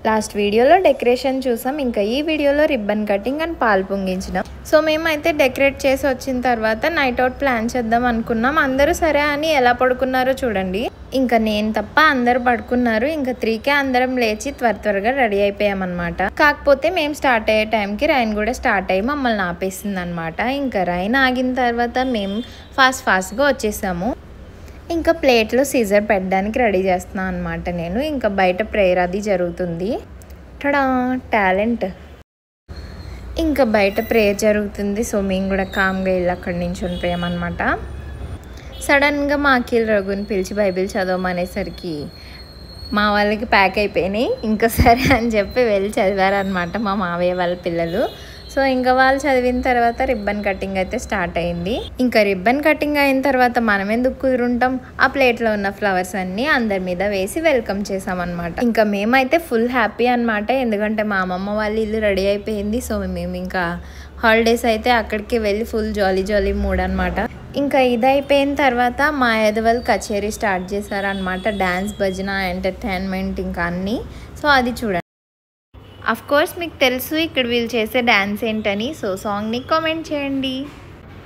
Last వీడియోలో decoration చూసాం, ఇంకా ఈ వీడియోలో రిబ్బన్ కటింగ్ అండ్ పాలు పొంగించడం. సో మేమైతే డెకరేట్ చేసి వచ్చిన తర్వాత నైట్ అవుట్ ప్లాన్ చేద్దాం అనుకున్నాం. అందరూ సరే అని ఎలా పడుకున్నారో చూడండి. ఇంకా నేను తప్ప అందరూ పడుకున్నారు. ఇంకా 3కే అందరం లేచి త్వరగా రెడీ అయిపోయామన్నమాట. కాకపోతే మేము స్టార్ట్ అయ్యే టైంకి రైన్ కూడా స్టార్ట్ అయ్యి మమ్మల్ని ఆపేసింది అనమాట. ఇంకా రైన్ ఆగిన తర్వాత మేము ఫాస్ట్గా వచ్చేసాము. ఇంకా ప్లేట్లో సీజర్ పెట్టడానికి రెడీ చేస్తున్నాను అనమాట నేను. ఇంకా బయట ప్రేయర్ అది జరుగుతుంది. Ta-da talent. ఇంకా బయట ప్రేయర్ జరుగుతుంది. సో మేము కూడా కామ్గా వెళ్ళి అక్కడి నుంచి ఉండిపోయామన్నమాట. సడన్గా మా అఖిల్ రఘుని పిలిచి బైబిల్ చదవమనేసరికి మా వాళ్ళకి ప్యాక్ అయిపోయినాయి. ఇంకా సరే అని చెప్పి వెళ్ళి చదివారనమాట మా మావయ్య వాళ్ళ పిల్లలు. సో ఇంకా వాళ్ళు చదివిన తర్వాత రిబ్బన్ కటింగ్ అయితే స్టార్ట్ అయింది. ఇంకా రిబ్బన్ కటింగ్ అయిన తర్వాత మనం ఎందుకు కుదురుంటాం, ఆ ప్లేట్లో ఉన్న ఫ్లవర్స్ అన్నీ అందరి మీద వేసి వెల్కమ్ చేసామన్నమాట. ఇంకా మేమైతే ఫుల్ హ్యాపీ అనమాట. ఎందుకంటే మా అమ్మమ్మ వాళ్ళ ఇల్లు రెడీ అయిపోయింది. సో మేము ఇంకా హాలిడేస్ అయితే అక్కడికి వెళ్ళి ఫుల్ జాలీ మూడ్ అనమాట. ఇంకా ఇది అయిపోయిన తర్వాత మా ఎదవల్ కచేరీ స్టార్ట్ చేశారనమాట. డ్యాన్స్, భజన, ఎంటర్టైన్మెంట్ ఇంకా అన్నీ. సో అది చూడండి. అఫ్ కోర్స్ మీకు తెలుసు ఇక్కడ వీళ్ళు చేసే డ్యాన్స్ ఏంటని. సో సాంగ్ని కామెంట్ చేయండి.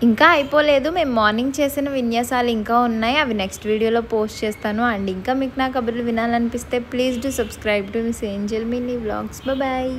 ఇంకా అయిపోలేదు, మేము మార్నింగ్ చేసిన విన్యాసాలు ఇంకా ఉన్నాయి. అవి నెక్స్ట్ వీడియోలో పోస్ట్ చేస్తాను. అండ్ ఇంకా మీకు నా కబుర్లు వినాలనిపిస్తే please do subscribe to miss angel mini vlogs. Bye.